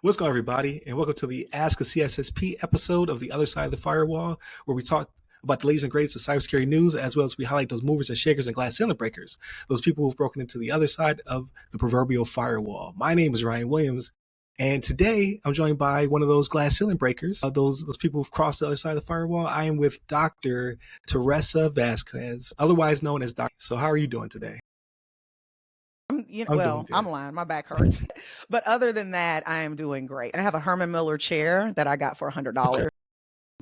What's going on, everybody? And welcome to the Ask a CISSP episode of The Other Side of the Firewall, where we talk about the latest and greatest of cybersecurity news, as well as we highlight those movers and shakers and glass ceiling breakers, those people who've broken into the other side of the proverbial firewall. My name is Ryan Williams, and today I'm joined by one of those glass ceiling breakers, those people who've crossed the other side of the firewall. I am with Dr. Teresa Vasquez, otherwise known as Doc. So how are you doing today? I'm lying. My back hurts. But other than that, I am doing great. I have a Herman Miller chair that I got for $100. Okay.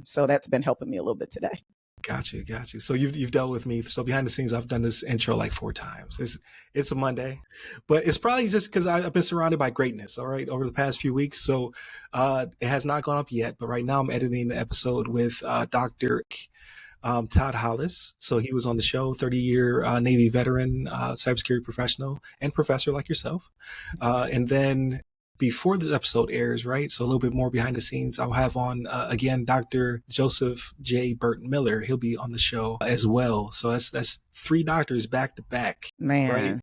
So that's been helping me a little bit today. Got you. So you've dealt with me. So behind the scenes, I've done this intro like 4 times. It's a Monday, but it's probably just because I've been surrounded by greatness. All right, over the past few weeks. So it has not gone up yet, but right now I'm editing the episode with Dr. Todd Hollis. So he was on the show, 30-year Navy veteran, cybersecurity professional, and professor like yourself. And then before the episode airs, right? So a little bit more behind the scenes, I'll have on again Dr. Joseph J. Burton Miller. He'll be on the show as well. So that's 3 doctors back to back. Man. Right?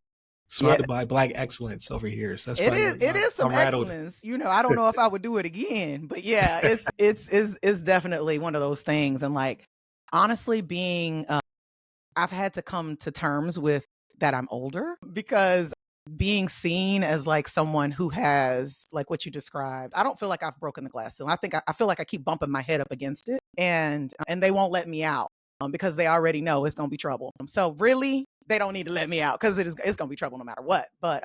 Surrounded by Black excellence over here. So that's it is some excellence. I don't know if I would do it again, but yeah, it's definitely one of those things. And like, honestly, I've had to come to terms with that I'm older, because being seen as like someone who has like what you described, I don't feel like I've broken the glass ceiling. I feel like I keep bumping my head up against it, and they won't let me out because they already know it's going to be trouble. So really, they don't need to let me out because it's going to be trouble no matter what. But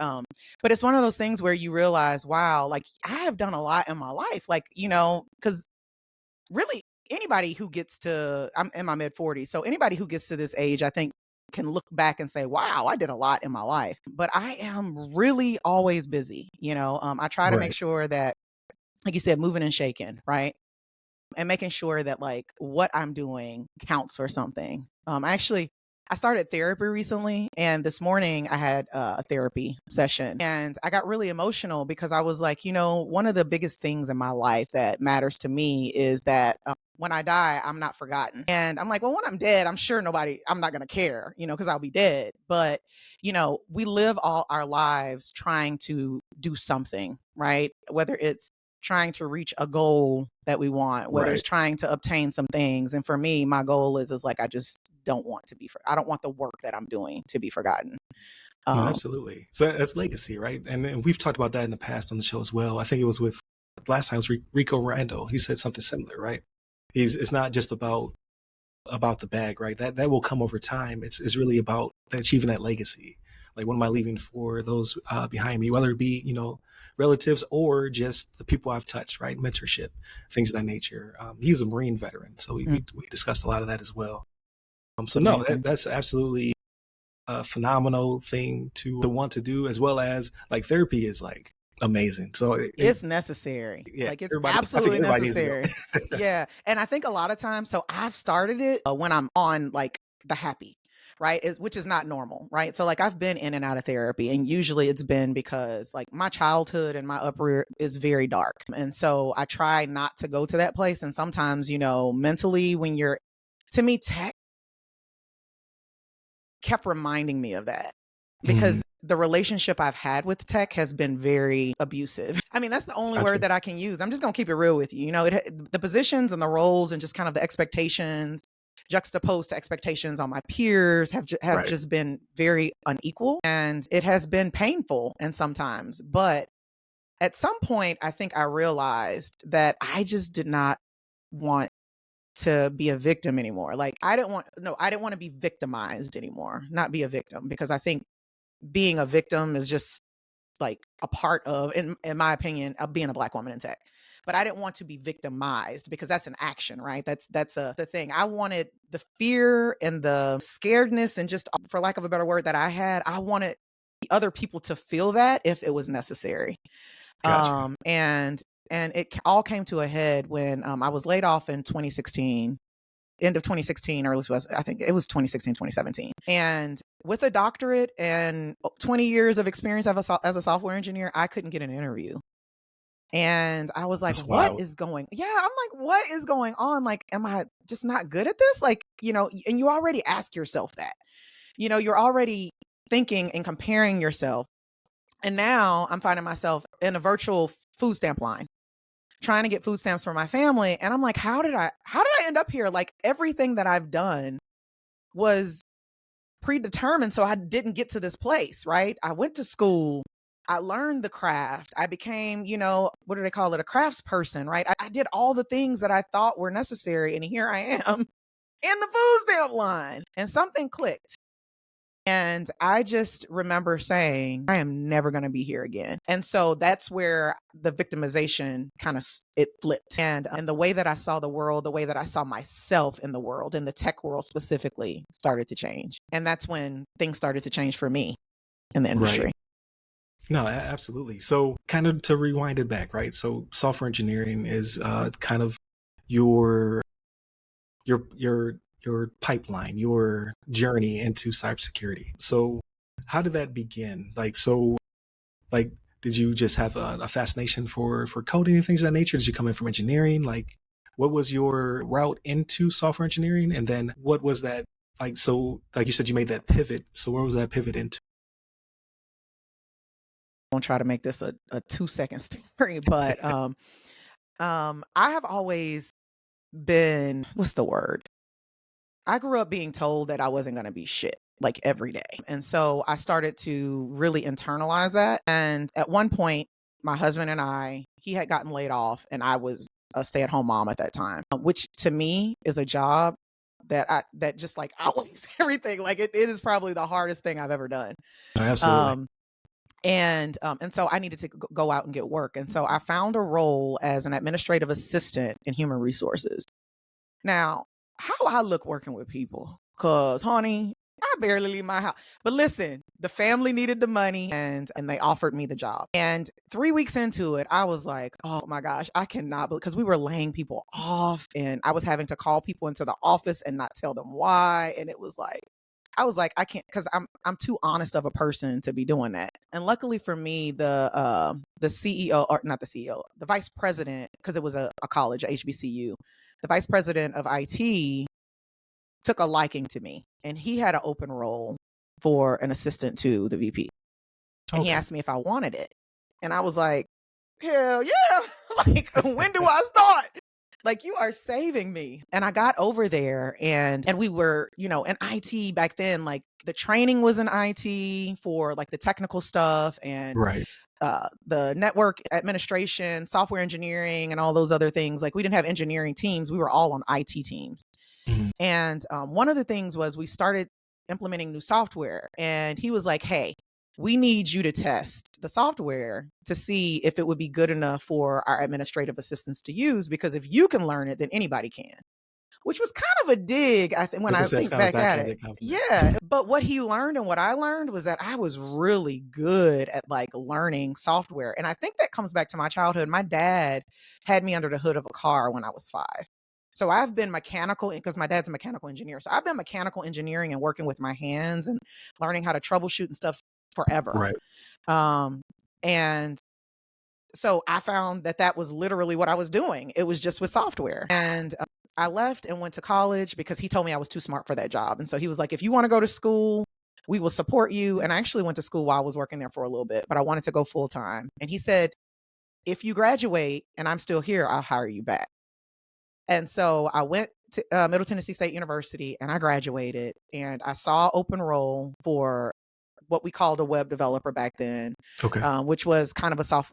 it's one of those things where you realize, wow, like I have done a lot in my life, like, because really, anybody who gets to, I'm in my mid 40s, so anybody who gets to this age, I think, can look back and say, wow, I did a lot in my life. But I am really always busy. I try to make sure that, like you said, moving and shaking, right? And making sure that like what I'm doing counts for something. I started therapy recently, and this morning I had a therapy session, and I got really emotional because I was like, one of the biggest things in my life that matters to me is that when I die, I'm not forgotten. And I'm like, well, when I'm dead, I'm not going to care, because I'll be dead. But, we live all our lives trying to do something, right? Whether it's trying to reach a goal that we want, whether it's trying to obtain some things. And for me, my goal is like, I just don't want to I don't want the work that I'm doing to be forgotten. Absolutely. So that's legacy, right? And we've talked about that in the past on the show as well. I think it was with last time, it was Rico Rando. He said something similar, right? It's not just about the bag, right? That will come over time. It's really about achieving that legacy. Like, what am I leaving for those behind me, whether it be, relatives or just the people I've touched, right? Mentorship, things of that nature. He was a Marine veteran, so we discussed a lot of that as well. That's absolutely a phenomenal thing to want to do, as well as like therapy is like amazing. So it's necessary. Yeah, like it's absolutely necessary. Yeah. And I think a lot of times, so I've started it when I'm on like the happy, right? Which is not normal, right? So like I've been in and out of therapy, and usually it's been because like my childhood and my upbringing is very dark. And so I try not to go to that place. And sometimes, mentally to me, tech kept reminding me of that, because the relationship I've had with tech has been very abusive. I mean, that's the only word that I can use. I'm just going to keep it real with you. The positions and the roles and just kind of the expectations juxtaposed to expectations on my peers have just been very unequal, and it has been painful and sometimes. But at some point, I think I realized that I just did not want to be a victim anymore. Like I didn't want to be victimized anymore, not be a victim, because I think being a victim is just like a part of, in my opinion, of being a Black woman in tech. But I didn't want to be victimized, because that's an action, right? That's the thing. I wanted the fear and the scaredness, and just, for lack of a better word, that I had, I wanted other people to feel that if it was necessary. Gotcha. And it all came to a head when I was laid off in 2016, end of 2016, I think it was 2016, 2017. And with a doctorate and 20 years of experience as a software engineer, I couldn't get an interview. And I was like, what is going? Yeah, I'm like, what is going on? Like, am I just not good at this? Like, and you already ask yourself that, you're already thinking and comparing yourself. And now I'm finding myself in a virtual food stamp line, trying to get food stamps for my family. And I'm like, how did I end up here? Like everything that I've done was predetermined, so I didn't get to this place, right? I went to school. I learned the craft. I became, what do they call it? A crafts person, right? I did all the things that I thought were necessary. And here I am in the food stamp line. And something clicked. And I just remember saying, I am never going to be here again. And so that's where the victimization kind of, it flipped. And the way that I saw the world, the way that I saw myself in the world, in the tech world specifically, started to change. And that's when things started to change for me in the industry. Right. No, absolutely. So kind of to rewind it back, right? So software engineering is kind of your pipeline, your journey into cybersecurity. So how did that begin? Did you just have a fascination for coding and things of that nature? Did you come in from engineering? Like, what was your route into software engineering? And then what was that like? So like you said, you made that pivot. So where was that pivot into? I won't try to make this a 2-second story, but I have always been, what's the word? I grew up being told that I wasn't going to be shit like every day. And so I started to really internalize that. And at one point, my husband and he had gotten laid off, and I was a stay-at-home mom at that time, which to me is a job that just like outweighs everything. Like it is probably the hardest thing I've ever done. Absolutely. And so I needed to go out and get work. And so I found a role as an administrative assistant in human resources. Now, how I look working with people, cause honey, I barely leave my house. But listen, the family needed the money, and they offered me the job. And 3 weeks into it, I was like, oh my gosh, I cannot, because we were laying people off, and I was having to call people into the office and not tell them why. And it was like, I was like, I can't, because I'm too honest of a person to be doing that. And luckily for me, the CEO, or not the CEO, the vice president, because it was a college, a HBCU, the vice president of IT took a liking to me, and he had an open role for an assistant to the VP. And he asked me if I wanted it. And I was like, hell yeah. Like, when do I start? Like, you are saving me. And I got over there, and we were, in IT back then, like the training was in IT for like the technical stuff, and Right. the network administration, software engineering, and all those other things. Like, we didn't have engineering teams. We were all on IT teams. Mm-hmm. And one of the things was we started implementing new software, and he was like, hey, we need you to test the software to see if it would be good enough for our administrative assistants to use, because if you can learn it, then anybody can. Which was kind of a dig, I think, when I think back at it. Yeah. But what he learned and what I learned was that I was really good at like learning software. And I think that comes back to my childhood. My dad had me under the hood of a car when I was 5. So I've been mechanical, because my dad's a mechanical engineer. So I've been mechanical engineering and working with my hands and learning how to troubleshoot and stuff forever. Right. And so I found that was literally what I was doing. It was just with software. And I left and went to college because he told me I was too smart for that job. And so he was like, if you want to go to school, we will support you. And I actually went to school while I was working there for a little bit, but I wanted to go full time. And he said, if you graduate and I'm still here, I'll hire you back. And so I went to Middle Tennessee State University, and I graduated, and I saw open role for what we called a web developer back then, which was kind of a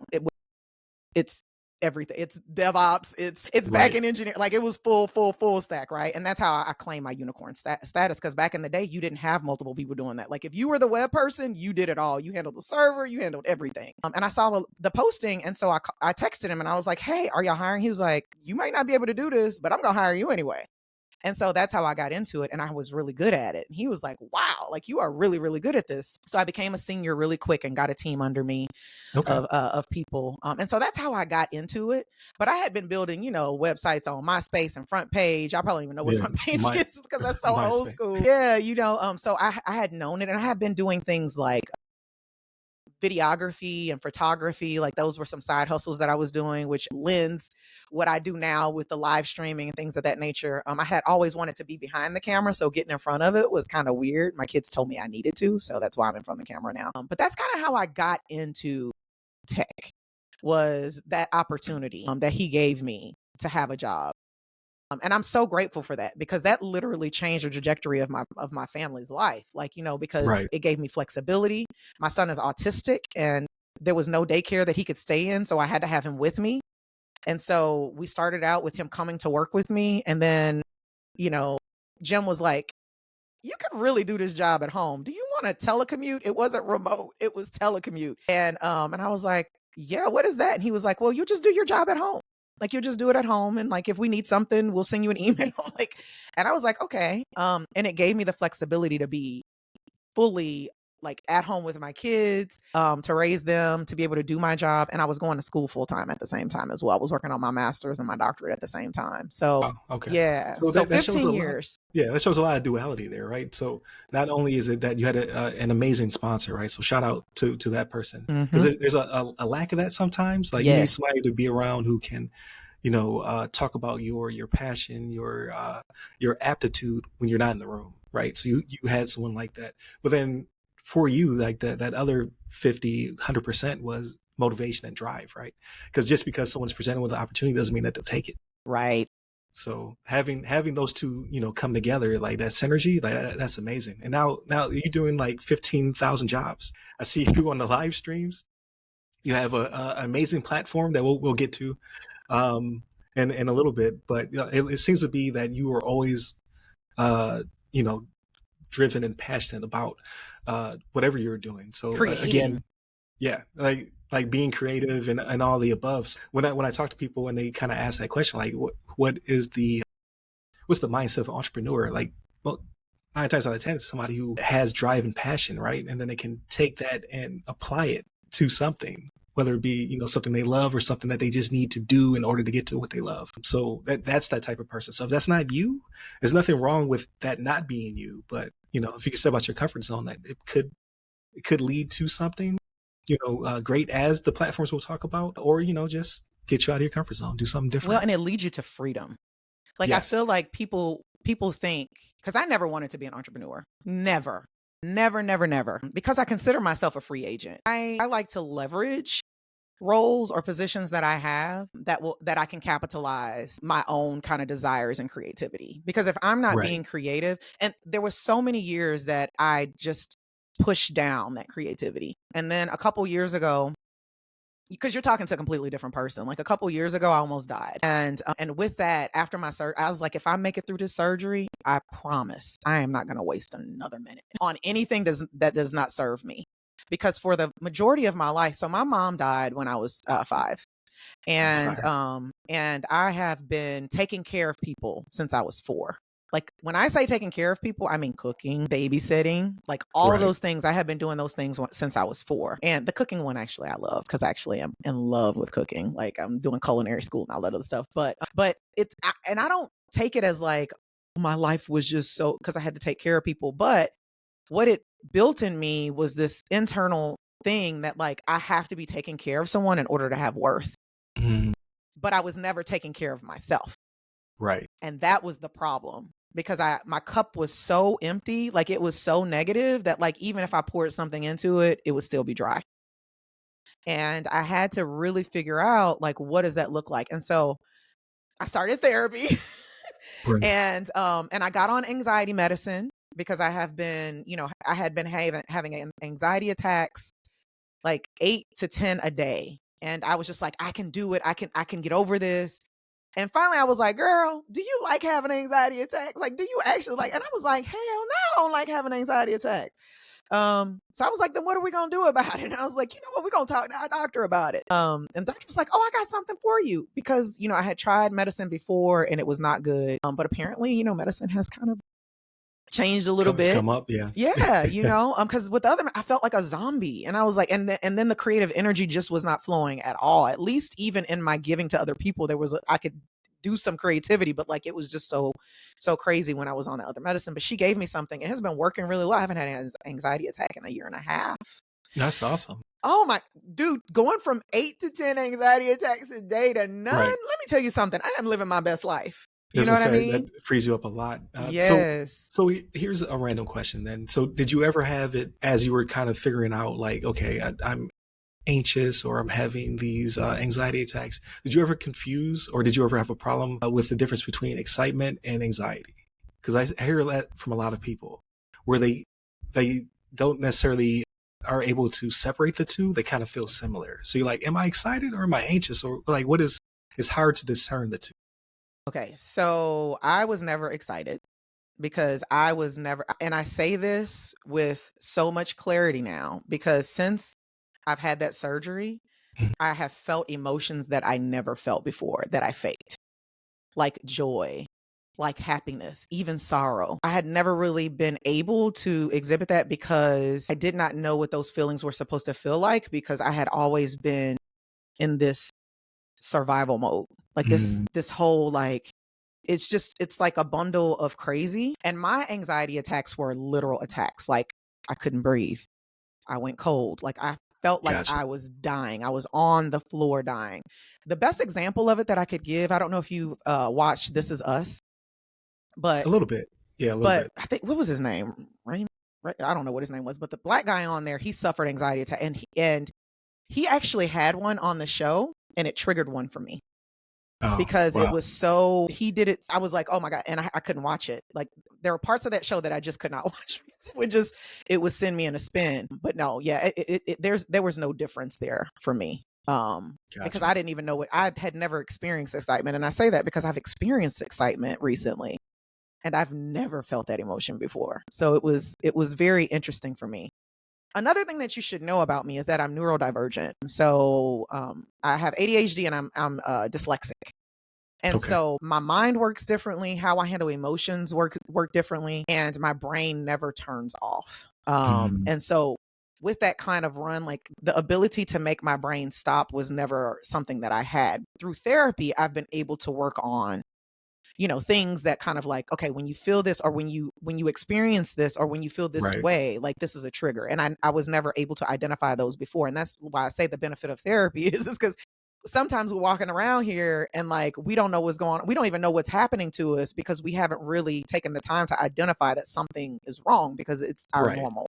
it's everything. It's DevOps. It's back in engineering. Like, it was full stack, right? And that's how I claim my unicorn status. Because back in the day, you didn't have multiple people doing that. Like, if you were the web person, you did it all. You handled the server. You handled everything. And I saw the posting, and so I texted him, and I was like, "Hey, are y'all hiring?" He was like, "You might not be able to do this, but I'm gonna hire you anyway." And so that's how I got into it. And I was really good at it. And he was like, wow, like, you are really, really good at this. So I became a senior really quick and got a team under me of people. And so that's how I got into it. But I had been building, websites on MySpace and Front Page. I probably don't even know what Front Page is, because that's so old school. Yeah, so I had known it, and I had been doing things like videography and photography. Like, those were some side hustles that I was doing, which lends what I do now with the live streaming and things of that nature. I had always wanted to be behind the camera, so getting in front of it was kind of weird. My kids told me I needed to, so that's why I'm in front of the camera now. But that's kind of how I got into tech. was that opportunity that he gave me to have a job. And I'm so grateful for that, because that literally changed the trajectory of my family's life. Like, because Right. it gave me flexibility. My son is autistic, and there was no daycare that he could stay in, so I had to have him with me. And so we started out with him coming to work with me, and then, Jim was like, "You could really do this job at home. Do you want to telecommute?" It wasn't remote; it was telecommute. And I was like, "Yeah, what is that?" And he was like, "Well, you just do your job at home. Like, you just do it at home, and like if we need something, we'll send you an email." Like, and I was like, "Okay." And it gave me the flexibility to be fully like at home with my kids, to raise them, to be able to do my job. And I was going to school full time at the same time as well. I was working on my master's and my doctorate at the same time. So Oh, okay. yeah, So so that shows a 15 lot. years. Yeah, that shows a lot of duality there, right? So not only is it that you had an amazing sponsor, right? So shout out to that person, because Hmm. there's a lack of that sometimes. Like, you need Yes. somebody to be around who can, talk about your passion, your aptitude when you're not in the room, right? So you had someone like that, but then for you, like that other 50, 100% was motivation and drive, right? Because just because someone's presented with an opportunity doesn't mean that they'll take it. Right. So having those two, come together, like that synergy, like that's amazing. And now you're doing like 15,000 jobs. I see you on the live streams. You have a amazing platform that we'll get to, in a little bit. But it seems to be that you are always, uh, you know, driven and passionate about whatever you're doing. So Creating. again, yeah, like being creative and all the above. When I talk to people and they kind of ask that question, like what is what's the mindset of an entrepreneur? Like, well, 9 times out of 10, it's somebody who has drive and passion, right? And then they can take that and apply it to something, whether it be, something they love or something that they just need to do in order to get to what they love. So that's that type of person. So if that's not you, there's nothing wrong with that not being you. But, if you can step out your comfort zone, that it could lead to something, great, as the platforms we'll talk about, or, just get you out of your comfort zone, do something Well, different. and it leads you to freedom. Like, I Yes. feel like people think, because I never wanted to be an entrepreneur. Never. Never, never, never. Because I consider myself a free agent. I like to leverage roles or positions that I have that I can capitalize my own kind of desires and creativity. Because if I'm not Right. being creative, and there were so many years that I just pushed down that creativity. And then a couple years ago, because you're talking to a completely different person. Like, a couple years ago, I almost died, and with that, after my surgery, I was like, if I make it through this surgery, I promise I am not going to waste another minute on anything that does not serve me. Because for the majority of my life, so my mom died when I was 5, I'm and sorry. and I have been taking care of people since I was 4. Like, when I say taking care of people, I mean cooking, babysitting, like all of Right. those things. I have been doing those things since I was 4. And the cooking one, actually, I love, because I actually am in love with cooking. Like, I'm doing culinary school and all that other stuff. But and I don't take it as like my life was just so, because I had to take care of people. But what it built in me was this internal thing that, like, I have to be taking care of someone in order to have worth. Mhm. But I was never taking care of myself. Right. And that was the problem, because my cup was so empty, like it was so negative that, like, even if I poured something into it, it would still be dry. And I had to really figure out, like, what does that look like? And so I started therapy. Right. And I got on anxiety medicine, because I have been, I had been having anxiety attacks like 8 to 10 a day. And I was just like, I can do it. I can get over this. And finally I was like, girl, do you like having anxiety attacks? Like, do you actually like? And I was like, hell no, I don't like having anxiety attacks. So I was like, then what are we gonna do about it? And I was like, you know what, we're gonna talk to our doctor about it. And the doctor was like, oh, I got something for you, because I had tried medicine before and it was not good. But apparently, medicine has kind of changed a little It's bit. come up. Yeah. Yeah, because with the other, I felt like a zombie, and I was like, and then the creative energy just was not flowing at all. At least even in my giving to other people, I could do some creativity, but like it was just so crazy when I was on the other medicine. But she gave me something. It has been working really well. I haven't had an anxiety attack in a year and a half. That's awesome. Oh my dude, going from 8 to 10 anxiety attacks a day to none. Let Right. me tell you something. I am living my best life. You Just know gonna what I say that mean? frees you up a lot. So Yes. so here's a random question then. So did you ever have it as you were kind of figuring out, like, okay, I'm anxious or I'm having these anxiety attacks. Did you ever confuse or did you ever have a problem with the difference between excitement and anxiety? Because I hear that from a lot of people where they don't necessarily are able to separate the two. They kind of feel similar. So you're like, am I excited or am I anxious? Or like, what is, it's hard to discern the two. Okay, so I was never excited because I was never, and I say this with so much clarity now because since I've had that surgery, Mhm. I have felt emotions that I never felt before that I faked, like joy, like happiness, even sorrow. I had never really been able to exhibit that because I did not know what those feelings were supposed to feel like because I had always been in this survival mode. Like this whole like it's like a bundle of crazy. And my anxiety attacks were literal attacks. Like I couldn't breathe. I went cold. Like I felt like Gotcha. I was dying. I was on the floor dying. The best example of it that I could give, I don't know if you watched This Is Us, A but little bit. Yeah, a little bit. I think what was his name? Rain? I don't know what his name was, but the black guy on there, he suffered anxiety attack, and he actually had one on the show, and it triggered one for me Oh, because it wow. was so he did it. I was like, oh my god, and I couldn't watch it. Like there were parts of that show that I just could not watch. It would send me in a spin. But no, yeah, there was no difference there for me. Because Gotcha. I didn't even know what I had never experienced excitement, and I say that because I've experienced excitement recently and I've never felt that emotion before. So it was very interesting for me. Another thing that you should know about me is that I'm neurodivergent. So I have ADHD and I'm dyslexic. And Okay. so my mind works differently, how I handle emotions work differently, and my brain never turns off. Mm, And so with that kind of run, like the ability to make my brain stop was never something that I had. Through therapy, I've been able to work on things that kind of like, okay, when you feel this or when you experience this or when you feel this right. way, like this is a trigger. And I was never able to identify those before. And that's why I say the benefit of therapy is because sometimes we're walking around here and like we don't know what's going on. We don't even know what's happening to us because we haven't really taken the time to identify that something is wrong because it's our Right. normal.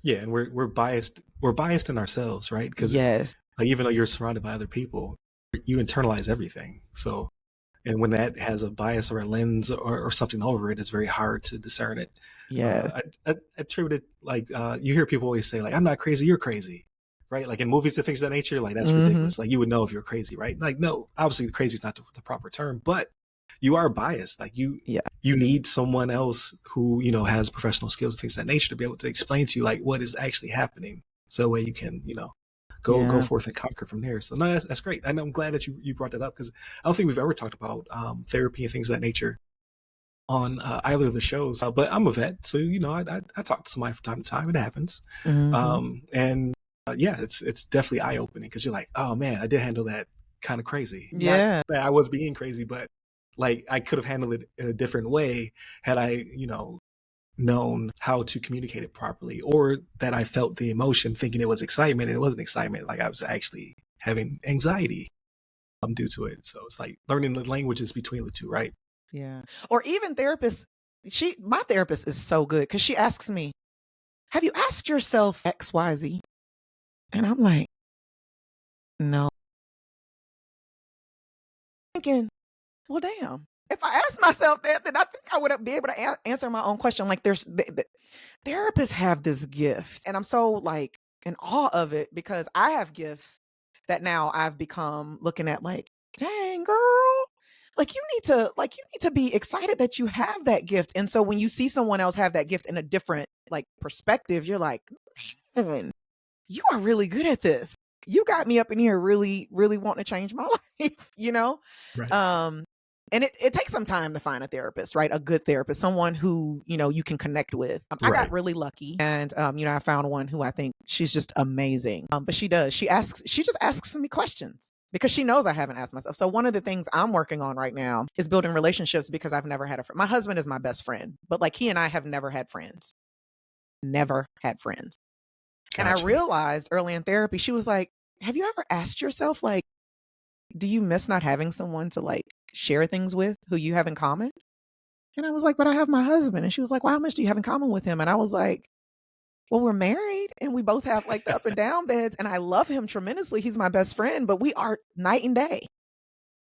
Yeah, and we're biased. We're biased in ourselves, right? Because Yes. like even though you're surrounded by other people, you internalize everything. So, and when that has a bias or a lens or something over it, it's very hard to discern it. Yes. I attribute it like you hear people always say like, "I'm not crazy, you're crazy," right? Like in movies and things of that nature, like that's Mm-hmm. ridiculous. Like you would know if you're crazy, right? Like no, obviously crazy is not the proper term, but you are biased. Like Yeah. you need someone else who has professional skills and things of that nature to be able to explain to you like what is actually happening, so that way you can go Yeah. forth and conquer from there. So no, that's great. And I'm glad that you brought that up because I don't think we've ever talked about therapy and things of that nature on either of the shows. But I'm a vet, so I talk to somebody from time to time. It happens, Mm-hmm. and yeah, it's definitely eye opening because you're like, oh man, I did handle that kind of crazy. Not Yeah. that I was being crazy, but like I could have handled it in a different way had I known how to communicate it properly, or that I felt the emotion thinking it was excitement and it wasn't excitement. Like I was actually having anxiety due to it. So it's like learning the languages between the two, right? Yeah. Or even therapists, my therapist is so good because she asks me, have you asked yourself XYZ? And I'm like, no. Thinking, well, damn. If I asked myself that, then I think I would be able to answer my own question. Like therapists have this gift and I'm so like in awe of it because I have gifts that now I've become looking at like, dang girl, like you need to be excited that you have that gift. And so when you see someone else have that gift in a different like perspective, you're like, man, you are really good at this. You got me up in here really, really wanting to change my life. Right. Um, and it takes some time to find a therapist, right? A good therapist, someone who, you can connect with. I got Right. really lucky and, I found one who I think she's just amazing. But she just asks me questions because she knows I haven't asked myself. So one of the things I'm working on right now is building relationships because I've never had a friend. My husband is my best friend, but like he and I have never had friends, never had friends. And I Gotcha. realized early in therapy, she was like, have you ever asked yourself, like, do you miss not having someone to like share things with who you have in common? And I was like, but I have my husband. And she was like, well, how much do you have in common with him? And I was like, well, we're married. and we both have like the up and down beds, and I love him tremendously. He's my best friend, but we are night and day.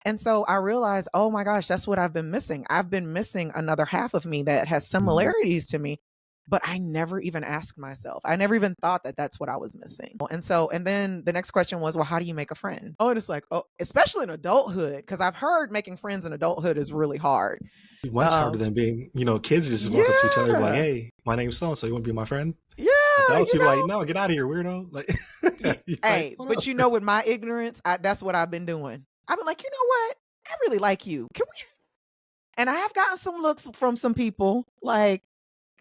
And so I realized, oh my gosh, that's what I've been missing. I've been missing another half of me that has similarities to me, but I never even asked myself. I never even thought that that's what I was missing. And then the next question was, well, how do you make a friend? Oh, and it's like, oh, especially in adulthood, because I've heard making friends in adulthood is really hard. Much harder than being, kids just walk up to each other like, hey, my name's so-and-so, you want to be my friend? Yeah. Adults, you're like, no, get out of here, weirdo. Like, hey, like, but with my ignorance, that's what I've been doing. I've been like, you know what? I really like you. Can we? And I have gotten some looks from some people like,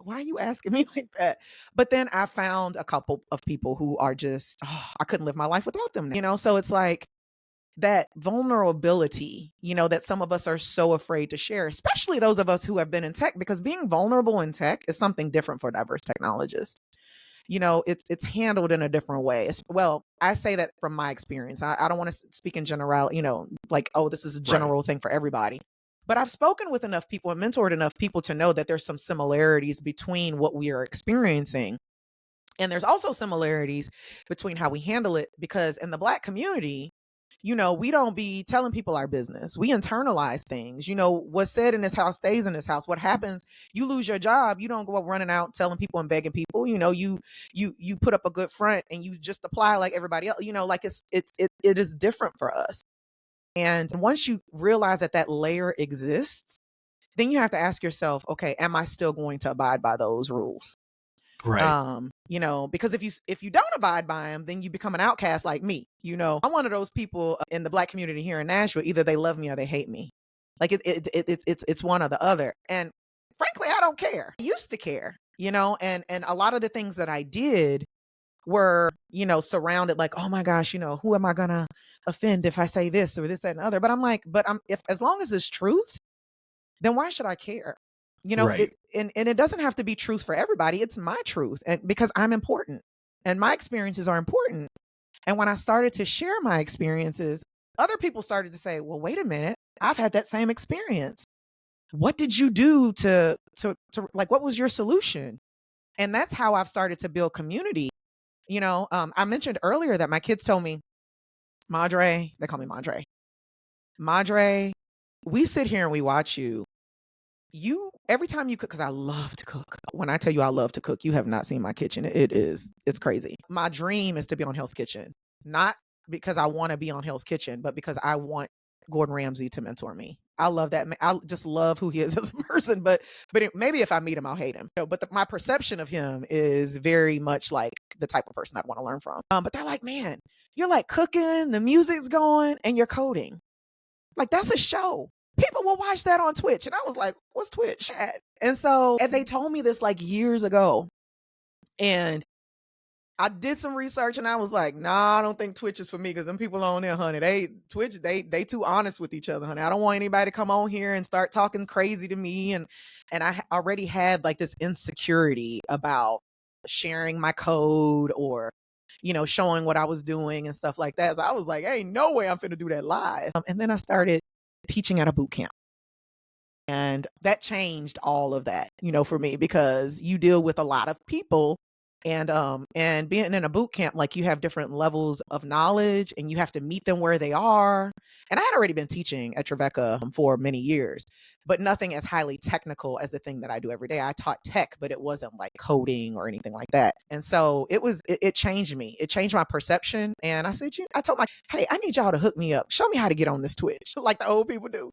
why are you asking me like that? But then I found a couple of people who are just, I couldn't live my life without them. So it's like that vulnerability, that some of us are so afraid to share, especially those of us who have been in tech, because being vulnerable in tech is something different for diverse technologists. It's handled in a different way. Well, I say that from my experience. I don't want to speak in general, like, oh, this is a general thing for everybody. But I've spoken with enough people and mentored enough people to know that there's some similarities between what we are experiencing. And there's also similarities between how we handle it, because in the Black community, we don't be telling people our business. We internalize things. What's said in this house stays in this house. What happens, you lose your job, you don't go up running out telling people and begging people. You put up a good front and you just apply like everybody else. Like it is different for us. And once you realize that layer exists, then you have to ask yourself, okay, am I still going to abide by those rules? Right. Because if you don't abide by them, then you become an outcast like me. I'm one of those people in the Black community here in Nashville. Either they love me or they hate me. Like it's one or the other. And frankly, I don't care. I used to care, and a lot of the things that I did were, surrounded like, oh my gosh, who am I gonna offend if I say this or this, that, and other? But I'm like, if as long as it's truth, then why should I care? Right. And it doesn't have to be truth for everybody. It's my truth, and because I'm important and my experiences are important. And when I started to share my experiences, other people started to say, well, wait a minute, I've had that same experience. What did you do to like, what was your solution? And that's how I've started to build community. I mentioned earlier that my kids told me, Madre, they call me Madre, we sit here and we watch you. Every time you cook, because I love to cook. When I tell you I love to cook, you have not seen my kitchen. It's crazy. My dream is to be on Hell's Kitchen, not because I want to be on Hell's Kitchen, but because I want Gordon Ramsay to mentor me. I love that. I just love who he is as a person, but maybe if I meet him, I'll hate him. But my perception of him is very much like the type of person I'd want to learn from. But they're like, man, you're like cooking, the music's going, and you're coding. Like, that's a show. People will watch that on Twitch. And I was like, what's Twitch at? And they told me this like years ago. And I did some research and I was like, nah, I don't think Twitch is for me, because them people on there, honey, they too honest with each other, honey. I don't want anybody to come on here and start talking crazy to me. And I already had like this insecurity about sharing my code or, showing what I was doing and stuff like that. So I was like, ain't no way I'm finna do that live. And then I started teaching at a boot camp. And that changed all of that, for me, because you deal with a lot of people, and being in a boot camp, like, you have different levels of knowledge and you have to meet them where they are. And I had already been teaching at Trevecca for many years, but nothing as highly technical as the thing that I do every day. I taught tech, but it wasn't like coding or anything like that. And so it changed me. It changed my perception. And I said, I told hey, I need y'all to hook me up. Show me how to get on this Twitch like the old people do.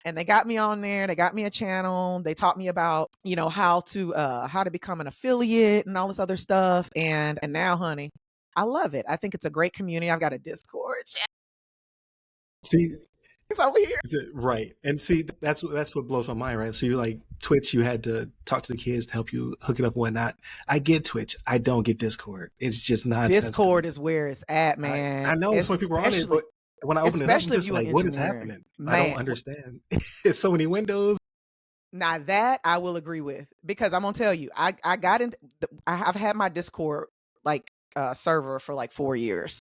And they got me on there. They got me a channel. They taught me about, how to become an affiliate and all this other stuff. And now, honey, I love it. I think it's a great community. I've got a Discord. See, it's over here. Right. And see, that's what blows my mind, right? So you're like, Twitch, you had to talk to the kids to help you hook it up and whatnot. I get Twitch. I don't get Discord. It's just nonsense. Discord is where it's at, man. I know some people are on it, but when I open it up, I'm just like, what is happening? Man. I don't understand. It's so many windows. Now that I will agree with, because I'm gonna tell you, I got into, I've had my Discord like server for like 4 years,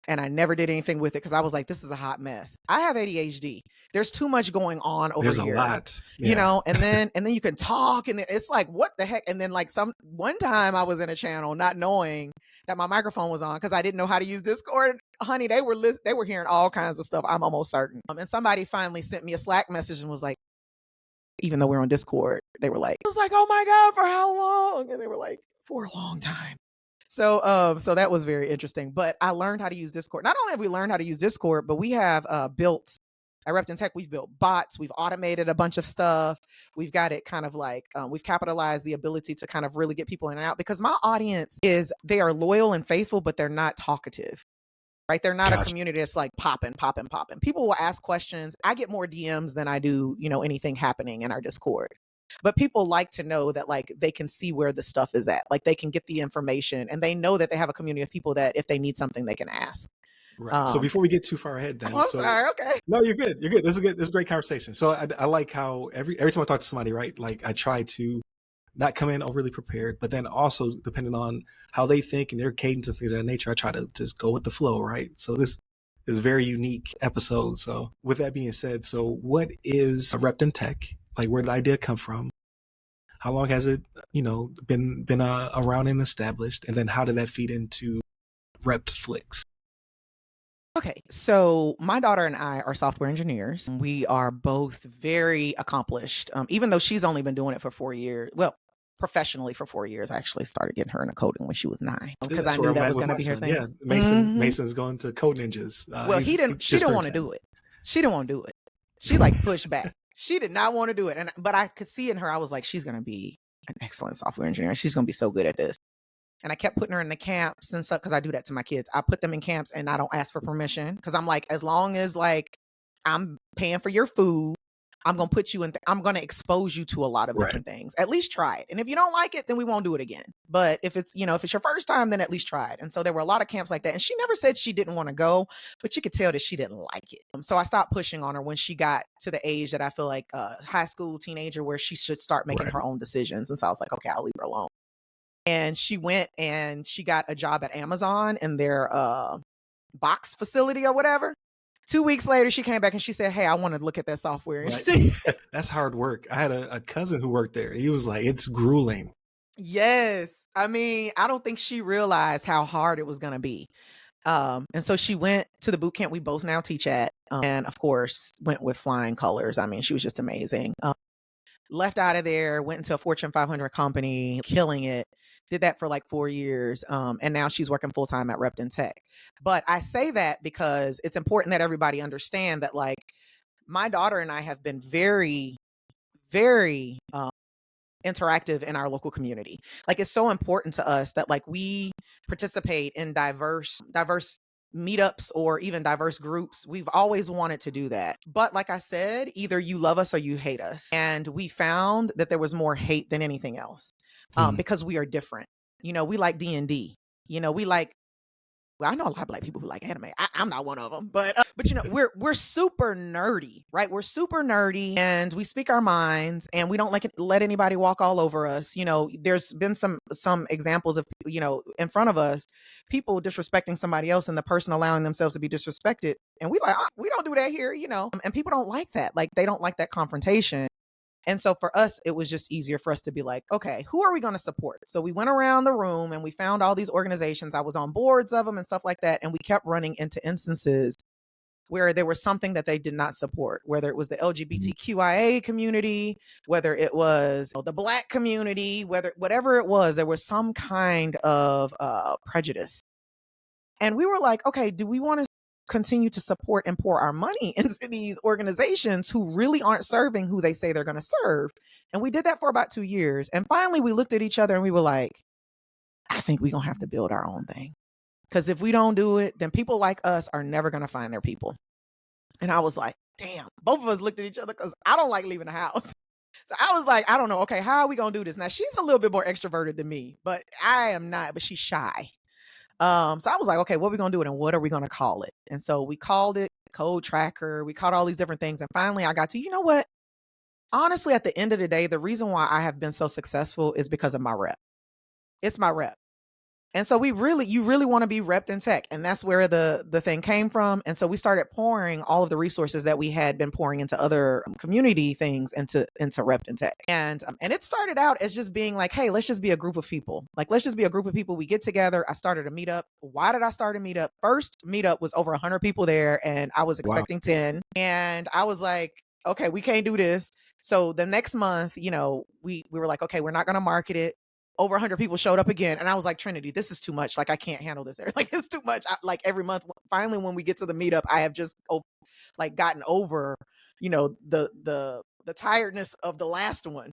and I never did anything with it because I was like, this is a hot mess. I have ADHD. There's too much going on over There's here. a lot. You know, and then you can talk, and it's like, what the heck? And then like one time I was in a channel not knowing that my microphone was on because I didn't know how to use Discord. Honey, they were hearing all kinds of stuff, I'm almost certain. And somebody finally sent me a Slack message and was like, even though we're on Discord, they were like, I was like, oh my God, for how long? And they were like, for a long time. So that was very interesting. But I learned how to use Discord. Not only have we learned how to use Discord, but we have built at Repton Tech, we've built bots, we've automated a bunch of stuff. We've got it kind of like, we've capitalized the ability to kind of really get people in and out, because my audience they are loyal and faithful, but they're not talkative. Right? They're not a community that's like popping. People will ask questions. I get more DMs than I do, anything happening in our Discord. But people like to know that like they can see where the stuff is at. Like they can get the information, and they know that they have a community of people that if they need something, they can ask. Right. So before we get too far ahead, then. I'm sorry. Okay. No, you're good. You're good. This is good. This is a great conversation. So I like how every time I talk to somebody, right? Like I try to not come in overly prepared, but then also depending on how they think and their cadence and things of that nature, I try to just go with the flow, right? So this is a very unique episode. So with that being said, so what is Repton Tech? Like, where did the idea come from? How long has it, been around and established? And then how did that feed into Flix? Okay, so my daughter and I are software engineers. We are both very accomplished, even though she's only been doing it for 4 years. Well, professionally for 4 years. I actually started getting her into coding when she was 9 because I knew that was going to be her thing. Yeah, Mason's going to Code Ninjas. Well, she didn't want to do it. She didn't want to do it. She like pushed back. She did not want to do it. But I could see in her, I was like, she's going to be an excellent software engineer. She's going to be so good at this. And I kept putting her in the camps and stuff, because I do that to my kids. I put them in camps and I don't ask for permission, because I'm like, as long as like I'm paying for your food, I'm going to put you in, I'm going to expose you to a lot of different things. At least try it. And if you don't like it, then we won't do it again. But if it's, if it's your first time, then at least try it. And so there were a lot of camps like that. And she never said she didn't want to go, but you could tell that she didn't like it. So I stopped pushing on her when she got to the age that I feel like high school teenager, where she should start making her own decisions. And so I was like, okay, I'll leave her alone. And she went and she got a job at Amazon in their box facility or whatever. 2 weeks later, she came back and she said, hey, I want to look at that software. Right. That's hard work. I had a cousin who worked there. He was like, it's grueling. Yes. I mean, I don't think she realized how hard it was going to be. And so she went to the boot camp we both now teach at, and of course went with flying colors. I mean, she was just amazing. Left out of there, went into a Fortune 500 company, killing it. Did that for like 4 years. And now she's working full time at Repton Tech. But I say that because it's important that everybody understand that like my daughter and I have been very, very interactive in our local community. Like it's so important to us that like we participate in diverse meetups or even diverse groups. We've always wanted to do that. But like I said, either you love us or you hate us. And we found that there was more hate than anything else, because we are different. We like D&D. We like, well, I know a lot of Black people who like anime. I'm not one of them, but we're super nerdy, right? We're super nerdy, and we speak our minds, and we don't let anybody walk all over us. There's been some examples of, in front of us, people disrespecting somebody else and the person allowing themselves to be disrespected. And we don't do that here, and people don't like that. Like they don't like that confrontation. And so for us, it was just easier for us to be like, okay, who are we going to support? So we went around the room and we found all these organizations. I was on boards of them and stuff like that. And we kept running into instances where there was something that they did not support, whether it was the LGBTQIA community, whether it was the Black community, whatever it was, there was some kind of prejudice. And we were like, okay, do we want to continue to support and pour our money into these organizations who really aren't serving who they say they're going to serve? And we did that for about 2 years. And finally, we looked at each other and we were like, I think we're going to have to build our own thing. Because if we don't do it, then people like us are never going to find their people. And I was like, damn, both of us looked at each other because I don't like leaving the house. So I was like, I don't know. Okay, how are we going to do this? Now, she's a little bit more extroverted than me, but I am not, but she's shy. So I was like, okay, what are we going to do it and what are we going to call it? And so we called it Code Tracker. We called all these different things. And finally I got to, you know what? Honestly, at the end of the day, the reason why I have been so successful is because of my rep. It's my rep. And so you really want to be repped in tech. And that's where the thing came from. And so we started pouring all of the resources that we had been pouring into other community things into repped in tech. And it started out as just being like, hey, let's just be a group of people. Like, let's just be a group of people. We get together. I started a meetup. Why did I start a meetup? First meetup was over 100 people there, and I was Wow. expecting 10. And I was like, okay, we can't do this. So the next month, we were like, okay, we're not going to market it. Over 100 people showed up again. And I was like, Trinity, this is too much. Like, I can't handle this. Like, it's too much. Like every month, finally, when we get to the meetup, I have just gotten over, the tiredness of the last one.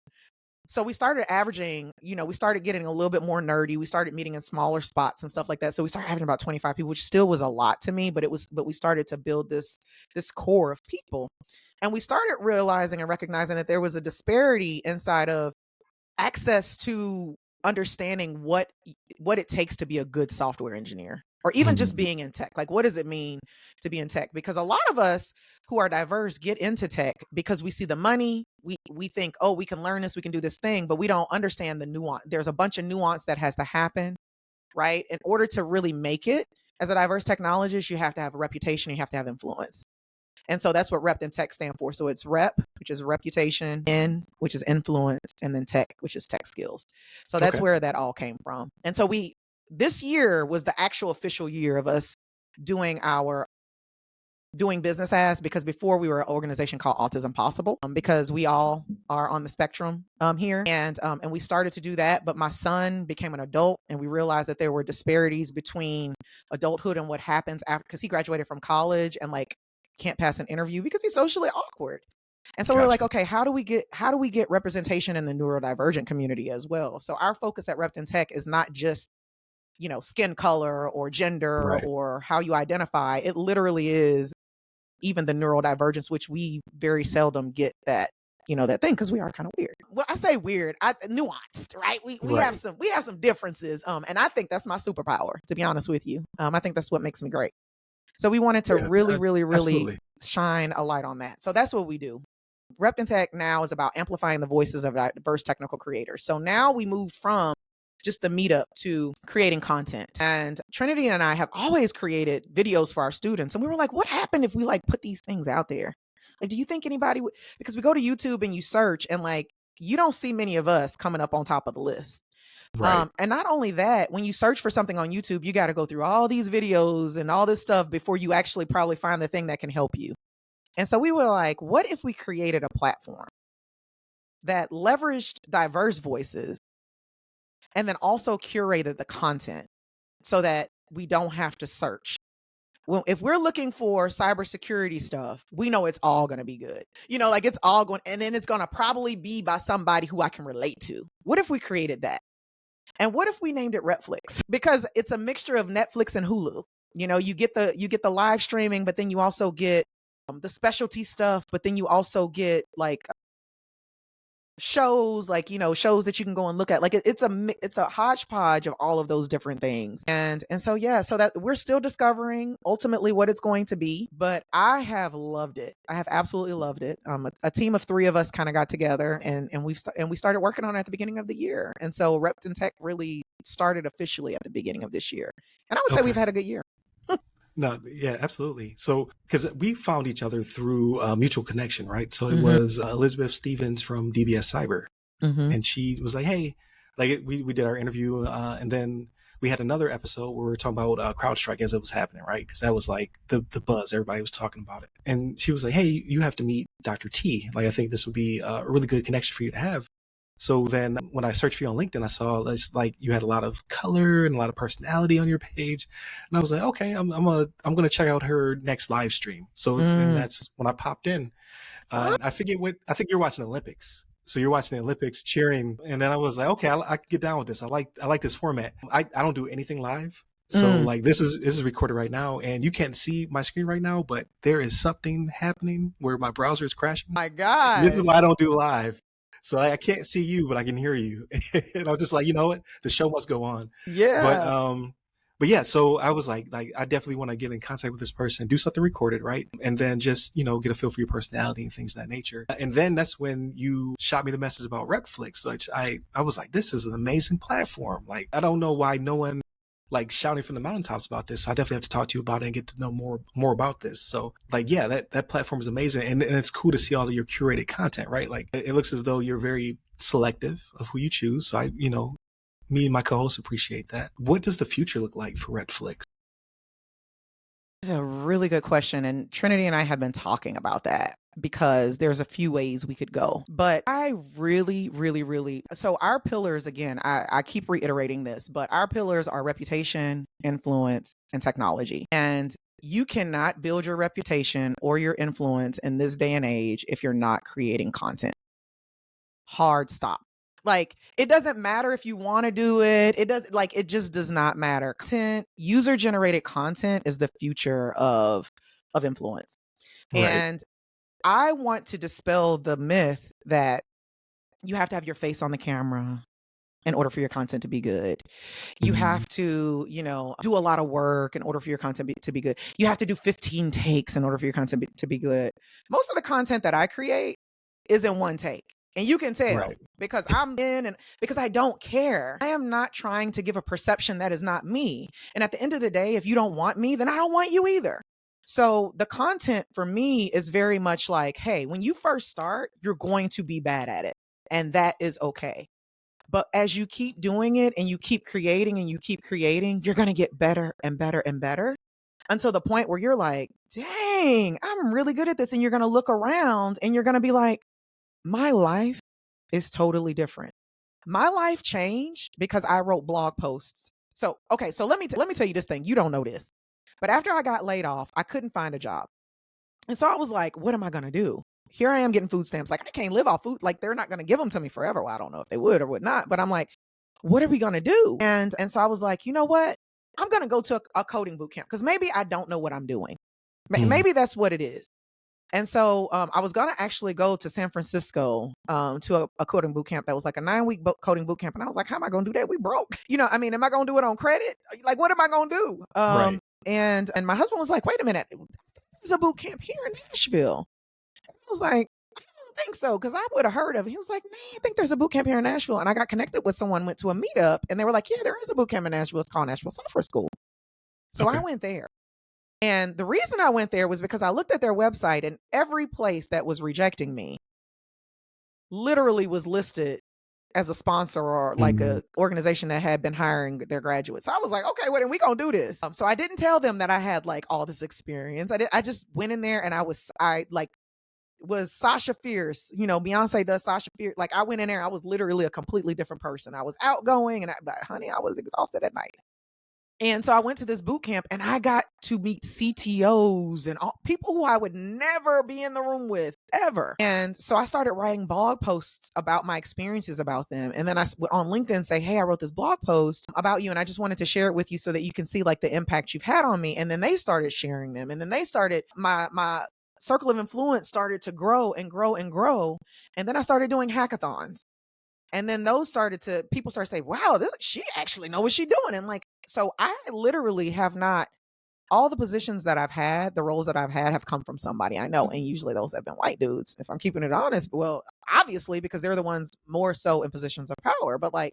So we started averaging, we started getting a little bit more nerdy. We started meeting in smaller spots and stuff like that. So we started having about 25 people, which still was a lot to me, but we started to build this core of people. And we started realizing and recognizing that there was a disparity inside of access to understanding what it takes to be a good software engineer, or even just being in tech. Like, what does it mean to be in tech? Because a lot of us who are diverse get into tech because we see the money. We think, oh, we can learn this, we can do this thing, but we don't understand the nuance. There's a bunch of nuance that has to happen, right? In order to really make it as a diverse technologist, you have to have a reputation, you have to have influence. And so that's what rep and tech stand for. So it's rep, which is reputation, N, which is influence, and then tech, which is tech skills. So that's where that all came from. And so this year was the actual official year of us doing business as, because before we were an organization called Autism Possible, because we all are on the spectrum here. And we started to do that. But my son became an adult, and we realized that there were disparities between adulthood and what happens after, because he graduated from college and can't pass an interview because he's socially awkward. And so we're like, okay, how do we get representation in the neurodivergent community as well? So our focus at Repton Tech is not just, skin color or gender or how you identify. It literally is even the neurodivergence, which we very seldom get that, that thing, because we are kind of weird. Well, I say weird, nuanced, right? We have some differences. And I think that's my superpower, to be honest with you. I think that's what makes me great. So we wanted to really absolutely shine a light on that. So that's what we do. Repton Tech now is about amplifying the voices of diverse technical creators. So now we moved from just the meetup to creating content. And Trinity and I have always created videos for our students. And we were like, what happened if we put these things out there? Like, do you think anybody would? Because we go to YouTube and you search, and you don't see many of us coming up on top of the list. And not only that, when you search for something on YouTube, you got to go through all these videos and all this stuff before you actually probably find the thing that can help you. And so we were like, what if we created a platform that leveraged diverse voices and then also curated the content so that we don't have to search? Well, if we're looking for cybersecurity stuff, we know it's all going to be good. It's all going, and then it's going to probably be by somebody who I can relate to. What if we created that? And what if we named it Netflix? Because it's a mixture of Netflix and Hulu. You get the live streaming, but then you also get the specialty stuff, but then you also get shows, shows that you can go and look at. It's a hodgepodge of all of those different things. And so that we're still discovering ultimately what it's going to be, but I have loved it. I have absolutely loved it. A team of 3 of us kind of got together and we started working on it at the beginning of the year. And so Repton Tech really started officially at the beginning of this year. And I would say we've had a good year. No, yeah, absolutely. So, because we found each other through a mutual connection, right? So it was Elizabeth Stevens from DBS Cyber, and she was like, "Hey," we did our interview, and then we had another episode where we were talking about CrowdStrike as it was happening, right? Because that was the buzz, everybody was talking about it, and she was like, "Hey, you have to meet Dr. T. I think this would be a really good connection for you to have." So then when I searched for you on LinkedIn, I saw you had a lot of color and a lot of personality on your page. And I was like, okay, I'm going to check out her next live stream. So and that's when I popped in. I think you're watching the Olympics. So you're watching the Olympics cheering. And then I was like, okay, I can get down with this. I like this format. I don't do anything live. So this is recorded right now, and you can't see my screen right now, but there is something happening where my browser is crashing. My God. This is why I don't do live. So I can't see you, but I can hear you. And I was just like, you know what? The show must go on. Yeah. But yeah, so I was like I definitely want to get in contact with this person, do something recorded, right? And then just, get a feel for your personality and things of that nature. And then that's when you shot me the message about Netflix. I was like, this is an amazing platform. I don't know why no one like shouting from the mountaintops about this. So I definitely have to talk to you about it and get to know more about this. So like, yeah, that platform is amazing. And it's cool to see all of your curated content, right? Like it looks as though you're very selective of who you choose. So me and my co-hosts appreciate that. What does the future look like for Redflix? It's a really good question. And Trinity and I have been talking about that because there's a few ways we could go. But I really, really, really, so our pillars, again, I keep reiterating this, but our pillars are reputation, influence, and technology. And you cannot build your reputation or your influence in this day and age if you're not creating content. Hard stop. Like, it doesn't matter if you want to do it. It just does not matter. User generated content is the future of influence. Right. And I want to dispel the myth that you have to have your face on the camera in order for your content to be good. You have to, do a lot of work in order for your content to be good. You have to do 15 takes in order for your content to be good. Most of the content that I create is in one take. And you can tell Right. because I'm in and because I don't care. I am not trying to give a perception that is not me. And at the end of the day, if you don't want me, then I don't want you either. So the content for me is very much like, hey, when you first start, you're going to be bad at it. And that is okay. But as you keep doing it and you keep creating and you keep creating, you're going to get better and better and better until the point where you're like, dang, I'm really good at this. And you're going to look around and you're going to be like, my life is totally different. My life changed because I wrote blog posts. So let me tell you this thing. You don't know this. But after I got laid off, I couldn't find a job. And so I was like, what am I going to do? Here I am getting food stamps. Like, I can't live off food. Like, they're not going to give them to me forever. Well, I don't know if they would or would not, but I'm like, what are we going to do? And so I was like, you know what? I'm going to go to a coding boot camp because maybe I don't know what I'm doing. Maybe that's what it is. And so I was going to actually go to San Francisco to a coding boot camp that was like a 9-week coding boot camp. And I was like, how am I going to do that? We broke. Am I going to do it on credit? Like, what am I going to do? Right. And my husband was like, wait a minute. There's a boot camp here in Nashville. I was like, I don't think so, because I would have heard of it. He was like, man, I think there's a boot camp here in Nashville. And I got connected with someone, went to a meetup, and they were like, yeah, there is a boot camp in Nashville. It's called Nashville Software School. So Okay. I went there. And the reason I went there was because I looked at their website and every place that was rejecting me literally was listed as a sponsor or like a organization that had been hiring their graduates. So I was like, okay, well, then we gonna do this. So I didn't tell them that I had like all this experience. I just went in there and I was Sasha Fierce, Beyonce does Sasha Fierce. Like, I went in there, I was literally a completely different person. I was outgoing but honey, I was exhausted at night. And so I went to this boot camp and I got to meet CTOs and people who I would never be in the room with ever. And so I started writing blog posts about my experiences about them. And then I went on LinkedIn say, hey, I wrote this blog post about you and I just wanted to share it with you so that you can see like the impact you've had on me. And then they started sharing them. And then they started my circle of influence started to grow and grow and grow. And then I started doing hackathons. And then people started saying, wow, she actually knows what she's doing. And like, so I literally have not, all the positions that I've had, the roles that I've had have come from somebody I know. And usually those have been white dudes, if I'm keeping it honest. Well, obviously, because they're the ones more so in positions of power. But like,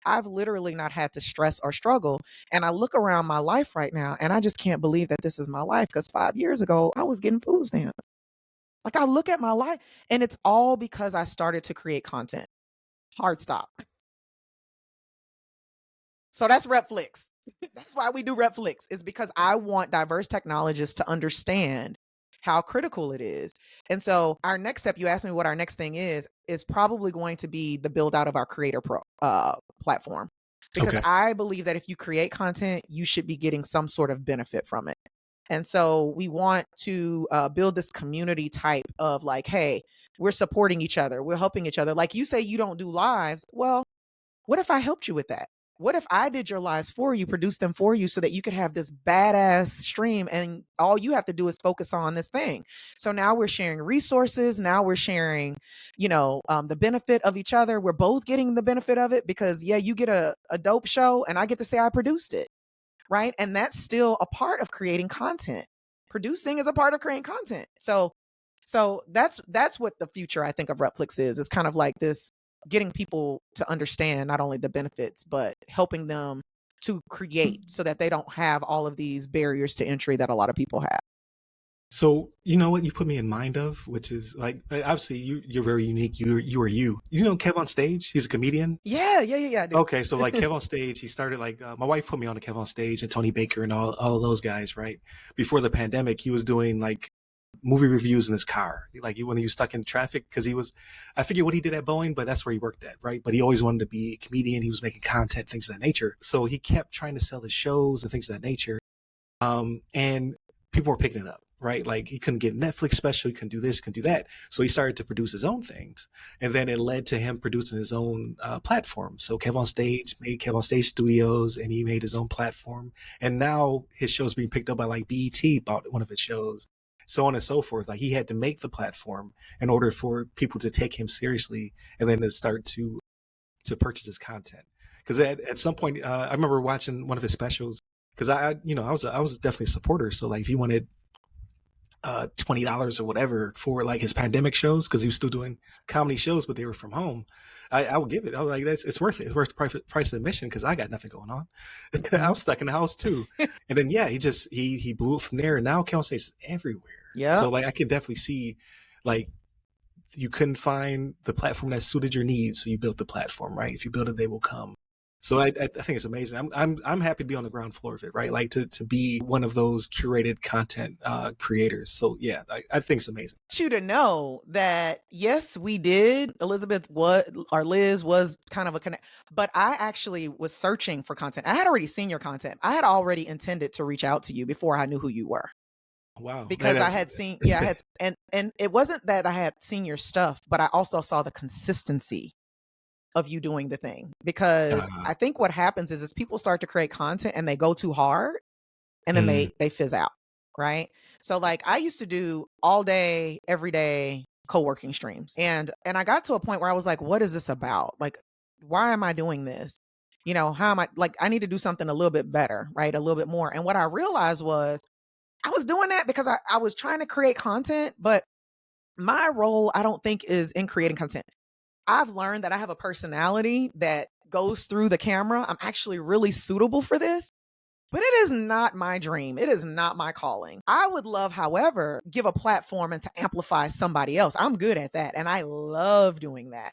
I've literally not had to stress or struggle. And I look around my life right now and I just can't believe that this is my life. Because 5 years ago, I was getting food stamps. Like, I look at my life and it's all because I started to create content. Hard stop. So that's Redflix. That's why we do Redflix, is because I want diverse technologists to understand how critical it is. And so our next step, you asked me what our next thing is probably going to be the build out of our creator platform. Because I believe that if you create content, you should be getting some sort of benefit from it. And so we want to build this community type of like, hey, we're supporting each other. We're helping each other. Like you say, you don't do lives. Well, what if I helped you with that? What if I did your lives for you, produced them for you so that you could have this badass stream and all you have to do is focus on this thing? So now we're sharing resources. Now we're sharing, the benefit of each other. We're both getting the benefit of it because, yeah, you get a dope show and I get to say I produced it. Right. And that's still a part of creating content. Producing is a part of creating content. So that's what the future, I think, of Redflix is. It's kind of like this, getting people to understand not only the benefits, but helping them to create so that they don't have all of these barriers to entry that a lot of people have. So you know what you put me in mind of, which is like obviously you're very unique. You are you. You know Kev on Stage? He's a comedian. Yeah, I do. Okay, so like Kev on Stage, he started like my wife put me on to Kev on Stage and Tony Baker and all of those guys, right? Before the pandemic, he was doing like movie reviews in his car, like when he was stuck in traffic because I forget what he did at Boeing, but that's where he worked at, right? But he always wanted to be a comedian. He was making content, things of that nature. So he kept trying to sell his shows and things of that nature. And people were picking it up, right? Like he couldn't get a Netflix special, he couldn't do this, couldn't do that. So he started to produce his own things. And then it led to him producing his own platform. So Kev on Stage made Kev on Stage Studios and he made his own platform. And now his show's being picked up by like BET about one of his shows, so on and so forth. Like he had to make the platform in order for people to take him seriously and then to start to purchase his content. Because at some point, I remember watching one of his specials because I was definitely a supporter. So like if he wanted $20 or whatever for like his pandemic shows, because he was still doing comedy shows, but they were from home, I would give it. I was like, it's worth it. It's worth the price of admission because I got nothing going on. I was stuck in the house too. And then he blew it from there. And now Cal Stage is everywhere. Yeah. So like I can definitely see like you couldn't find the platform that suited your needs, so you built the platform, right? If you build it, they will come. So I think it's amazing. I'm happy to be on the ground floor of it, right? Like to be one of those curated content creators. So yeah, I think it's amazing. I want you to know that yes, we did. Liz was kind of a connect, but I actually was searching for content. I had already seen your content. I had already intended to reach out to you before I knew who you were. Wow. Because I had seen, and it wasn't that I had seen your stuff, but I also saw the consistency of you doing the thing. Because I think what happens is people start to create content and they go too hard and then they fizz out, right? So like I used to do all day, every day co-working streams. And I got to a point where I was like, what is this about? Like, why am I doing this? You know, how am I, like, I need to do something a little bit better, right? A little bit more. And what I realized was I was doing that because I was trying to create content, but my role, I don't think, is in creating content. I've learned that I have a personality that goes through the camera. I'm actually really suitable for this, but it is not my dream. It is not my calling. I would love, however, give a platform and to amplify somebody else. I'm good at that. And I love doing that.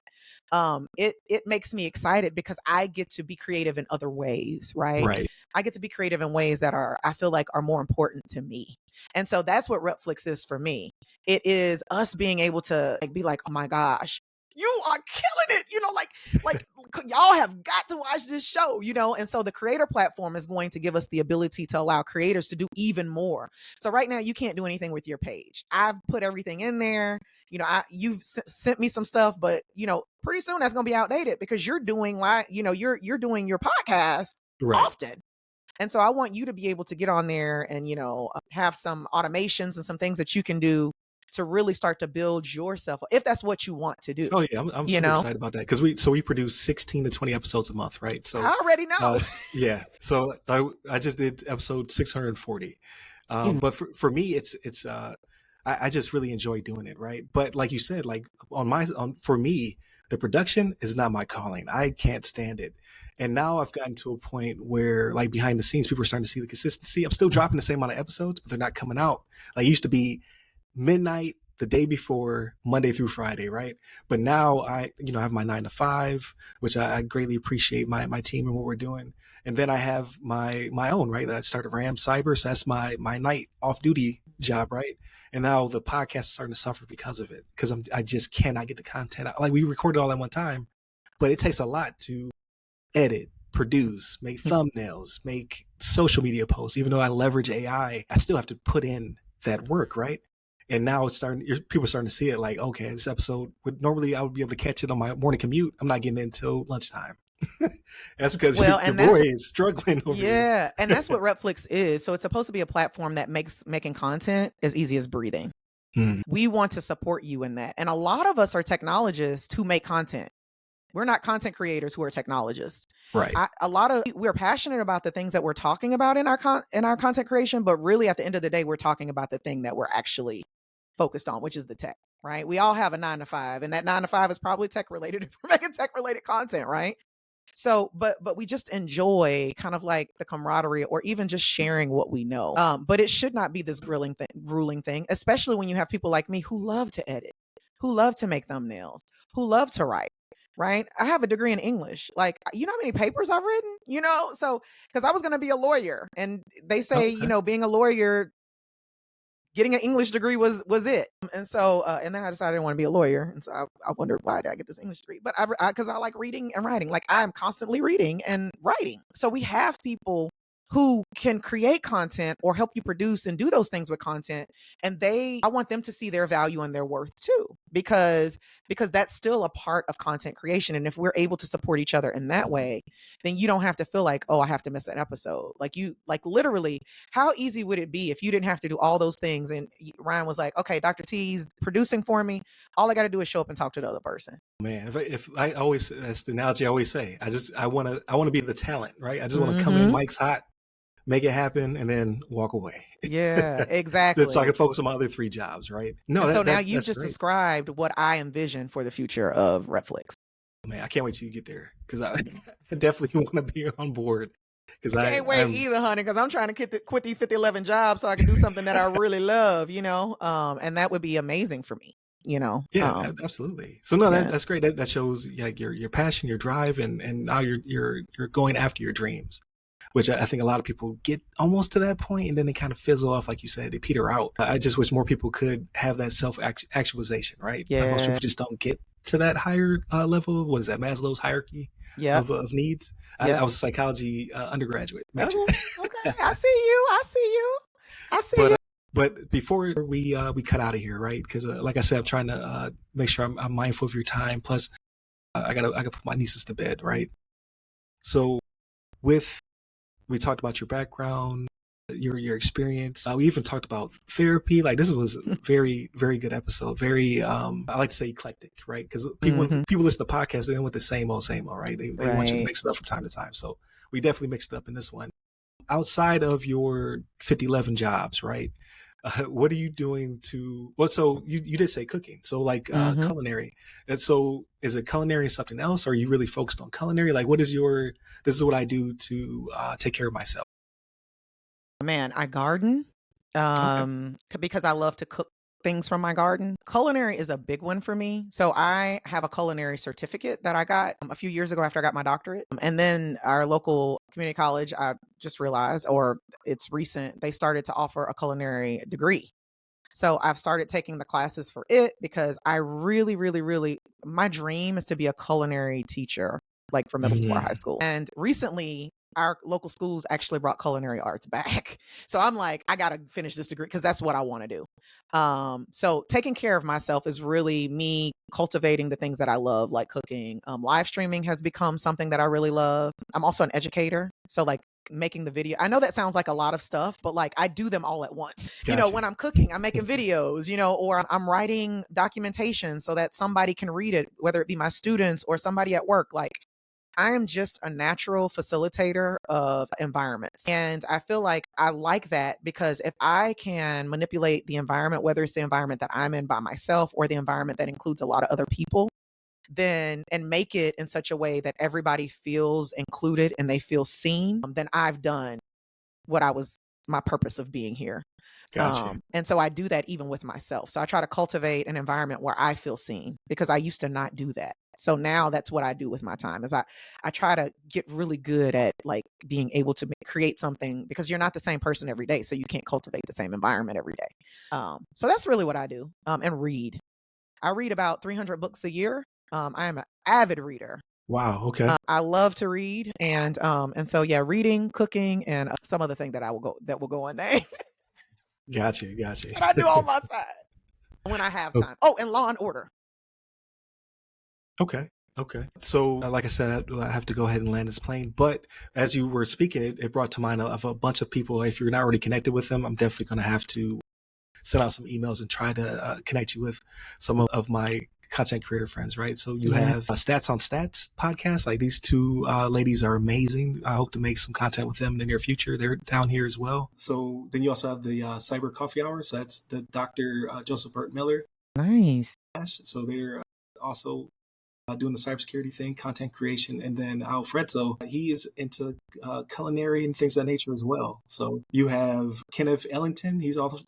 It makes me excited because I get to be creative in other ways, right? Right. I get to be creative in ways that I feel like are more important to me. And so that's what Repflix is for me. It is us being able to be like, oh my gosh, you are killing it. Like y'all have got to watch this show, And so the creator platform is going to give us the ability to allow creators to do even more. So right now you can't do anything with your page. I've put everything in there. You've sent me some stuff, but pretty soon that's going to be outdated because you're doing you're doing your podcast often. And so I want you to be able to get on there and, have some automations and some things that you can do to really start to build yourself, if that's what you want to do. Oh yeah, I'm super excited about that because we produce 16 to 20 episodes a month, right? So I already know. Yeah, so I just did episode 640, but for me, it's I just really enjoy doing it, right? But like you said, like for me, the production is not my calling. I can't stand it. And now I've gotten to a point where, like, behind the scenes, people are starting to see the consistency. I'm still dropping the same amount of episodes, but they're not coming out. Like, it used to be midnight the day before, Monday through Friday, right? But now I have my 9 to 5, which I greatly appreciate my team and what we're doing. And then I have my own, right? I started Ram Cyber, so that's my night off duty job, right? And now the podcast is starting to suffer because of it, because I just cannot get the content out. Like, we recorded all at one time, but it takes a lot to edit, produce, make thumbnails, make social media posts. Even though I leverage AI, I still have to put in that work, right? And now people are starting to see it like, okay, this episode normally I would be able to catch it on my morning commute. I'm not getting it until lunchtime. That's because your boy is struggling over here. And that's what Repflix is. So it's supposed to be a platform that makes making content as easy as breathing. We want to support you in that. And a lot of us are technologists who make content. We're not content creators who are technologists. Right. We're passionate about the things that we're talking about in our content creation, but really at the end of the day, we're talking about the thing that we're actually focused on, which is the tech, right? We all have a 9 to 5, and that 9 to 5 is probably tech related if we're making tech related content, right? So, but we just enjoy kind of like the camaraderie or even just sharing what we know. But it should not be this grueling thing, especially when you have people like me who love to edit, who love to make thumbnails, who love to write. Right. I have a degree in English. Like, you know how many papers I've written, so because I was going to be a lawyer and they say, Okay. being a lawyer, getting an English degree was it. And so, and then I decided I didn't want to be a lawyer. And so I wondered, why did I get this English degree? But because I like reading and writing, like I'm constantly reading and writing. So we have people who can create content or help you produce and do those things with content. And I want them to see their value and their worth too, because that's still a part of content creation. And if we're able to support each other in that way, then you don't have to feel like, oh, I have to miss an episode. Like literally, how easy would it be if you didn't have to do all those things? And Ryan was like, okay, Dr. T's producing for me. All I got to do is show up and talk to the other person. Man, if I always, that's the analogy I always say. I want to be the talent, right? I just want to come in, mic's hot, make it happen, and then walk away. Yeah, exactly. So I can focus on my other 3 jobs, right? No, so now you just great. described what I envision for the future of Flix. Man, I can't wait till you get there, because I definitely want to be on board. I can't wait either, honey, because I'm trying to quit these 50-11 jobs so I can do something that I really love, and that would be amazing for me. Yeah, absolutely. So no, that's great. That shows like your passion, your drive, and now you're going after your dreams, which I think a lot of people get almost to that point and then they kind of fizzle off, like you said, they peter out. I just wish more people could have that self-actualization, right? Yeah. Most people just don't get to that higher level. What is that, Maslow's hierarchy of needs? Yep. I was a psychology undergraduate. Okay. I see you. But before we cut out of here, right? Because like I said, I'm trying to make sure I'm mindful of your time. Plus, I gotta put my nieces to bed, right? So, we talked about your background, your experience. We even talked about therapy. Like, this was a very, very good episode. Very, I like to say eclectic, right? Because people listen to podcasts, they don't want the same old, right? They want you to mix it up from time to time. So we definitely mixed it up in this one. Outside of your 50-11 jobs, right? What are you doing so you did say cooking, so like culinary. And so is it culinary something else, or are you really focused on culinary? Like, this is what I do to take care of myself? Man, I garden because I love to cook things from my garden. Culinary is a big one for me. So I have a culinary certificate that I got a few years ago after I got my doctorate. And then our local community college, I just realized, or it's recent, they started to offer a culinary degree. So I've started taking the classes for it because I really, really, really, my dream is to be a culinary teacher, like for middle school or high school. And recently, our local schools actually brought culinary arts back. So I'm like, I got to finish this degree because that's what I want to do. So taking care of myself is really me cultivating the things that I love, like cooking. Live streaming has become something that I really love. I'm also an educator. So like making the video. I know that sounds like a lot of stuff, but like I do them all at once. Gotcha. When I'm cooking, I'm making videos, or I'm writing documentation so that somebody can read it, whether it be my students or somebody at work. Like, I am just a natural facilitator of environments. And I feel like I like that because if I can manipulate the environment, whether it's the environment that I'm in by myself or the environment that includes a lot of other people, then and make it in such a way that everybody feels included and they feel seen, then I've done what my purpose of being here. Gotcha. And so I do that even with myself. So I try to cultivate an environment where I feel seen because I used to not do that. So now that's what I do with my time is I try to get really good at like being able to create something because you're not the same person every day. So you can't cultivate the same environment every day. So that's really what I do. And read. I read about 300 books a year. I am an avid reader. Wow. Okay. I love to read. And so, yeah, reading, cooking, and some other thing that will go unnamed. Gotcha. That's what I do on my side when I have time. Oh, and Law and Order. Okay. So, like I said, I have to go ahead and land this plane. But as you were speaking, it brought to mind of a bunch of people. If you're not already connected with them, I'm definitely going to have to send out some emails and try to connect you with some of my content creator friends, right? So you have Stats on Stats podcast. Like, these two ladies are amazing. I hope to make some content with them in the near future. They're down here as well. So then you also have the Cyber Coffee Hour. So that's the Dr. Joseph Burt Miller. Nice. So they're also doing the cybersecurity thing, content creation, and then Alfredo, he is into culinary and things of that nature as well. So you have Kenneth Ellington, he's also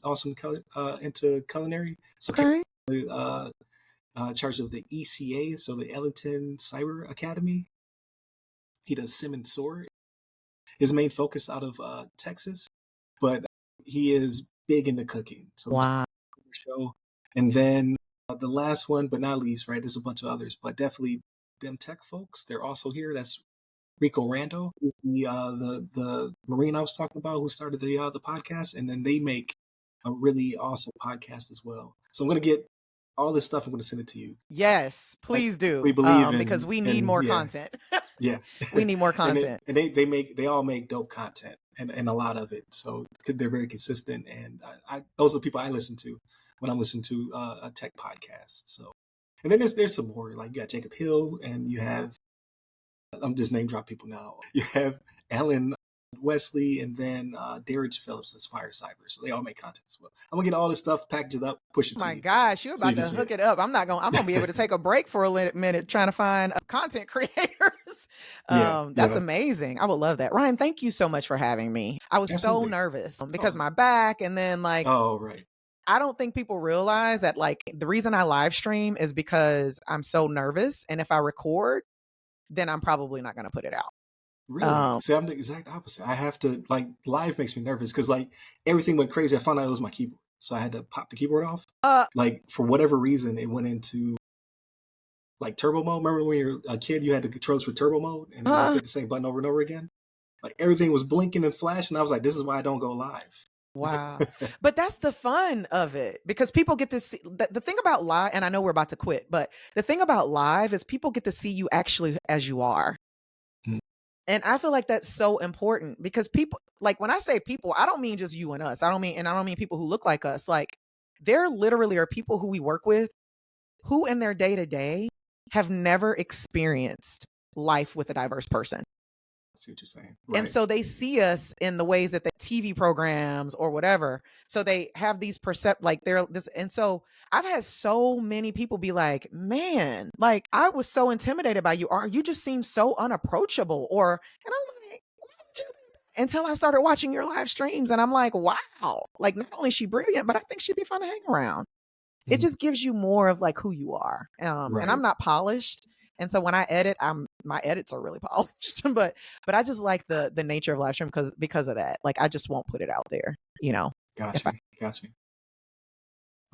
into culinary. So Okay. in charge of the ECA, so the Ellington Cyber Academy. He does Sim and Sword. His main focus out of Texas, but he is big into cooking. So we talk Wow. about the show. And then the last one, but not least, right? There's a bunch of others, but definitely them tech folks. They're also here. That's Rico Rando, who's the Marine I was talking about, who started the podcast, and then they make a really awesome podcast as well. So I'm gonna get all this stuff. I'm gonna send it to you. Yes, I please do. really believe Because we need in more yeah, content. yeah. We need more and content. they all make dope content and a lot of it. So they're very consistent. And those are the people I listen to when I'm listening to a tech podcast. So, and then there's some more, like you got Jacob Hill, and you have, I'm just name drop people now. You have Alan Wesley, and then Darridge Phillips, Aspire Cyber. So they all make content as well. I'm gonna get all this stuff, package it up, push it to My you, gosh, you're so you about can to see hook it. it up. I'm gonna be able to take a break for a minute trying to find content creators. Yeah, That's yeah, amazing. I would love that. Ryan, thank you so much for having me. I was so absolutely. nervous because Oh, my back, and then like oh, right. I don't think people realize that like the reason I live stream is because I'm so nervous, and if I record, then I'm probably not gonna put it out. Really? See, I'm the exact opposite. I have to, like, live makes me nervous because like everything went crazy. I found out it was my keyboard, so I had to pop the keyboard off. Uh, Like for whatever reason, it went into like turbo mode. Remember when you were a kid, you had the controls for turbo mode, and you just uh, hit the same button over and over again. Like everything was blinking and flashing. I was like, this is why I don't go live. Wow. But that's the fun of it because people get to see the thing about live, and I know we're about to quit, but the thing about live is people get to see you actually as you are. Mm, And I feel like that's so important because people, like when I say people, I don't mean just you and us. I don't mean people who look like us. Like there literally are people who we work with who in their day to day have never experienced life with a diverse person. I see what you're saying. And Right. so they see us in the ways that the TV programs or whatever. So they have these like they're this. And so I've had so many people be like, man, like I was so intimidated by you, or you just seem so unapproachable. And I'm like, "Why would you do that?" Until I started watching your live streams and I'm like, wow, like not only is she brilliant, but I think she'd be fun to hang around. It Mhm. just gives you more of like who you are. And I'm Right. not polished. And so when I edit, my edits are really polished, but I just like the nature of live stream because of that. Like I just won't put it out there, you know. If Got I you. Got you.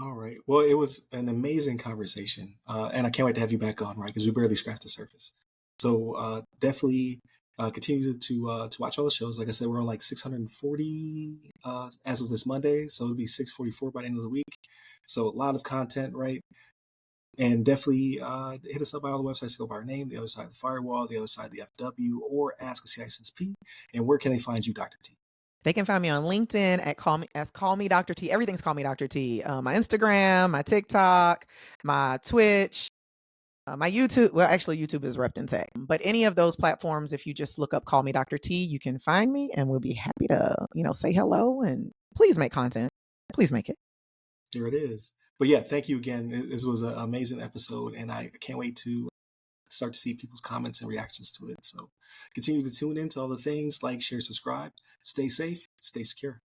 All right. Well, it was an amazing conversation, and I can't wait to have you back on, right? Because we barely scratched the surface. So definitely continue to watch all the shows. Like I said, we're on like 640 as of this Monday, so it'll be 644 by the end of the week. So a lot of content, right? And definitely hit us up by all the websites to go by our name, the other side of the firewall, the other side of the FW, or ask a CISSP. And where can they find you, Dr. T? They can find me on LinkedIn at Call Me Dr. T. Everything's Call Me Dr. T. My Instagram, my TikTok, my Twitch, my YouTube. Well, actually, YouTube is Repton Tech. But any of those platforms, if you just look up Call Me Dr. T, you can find me, and we'll be happy to say hello and please make content. Please make it. There it is. But yeah, thank you again. This was an amazing episode, and I can't wait to start to see people's comments and reactions to it. So continue to tune in to all the things, like, share, subscribe. Stay safe, stay secure.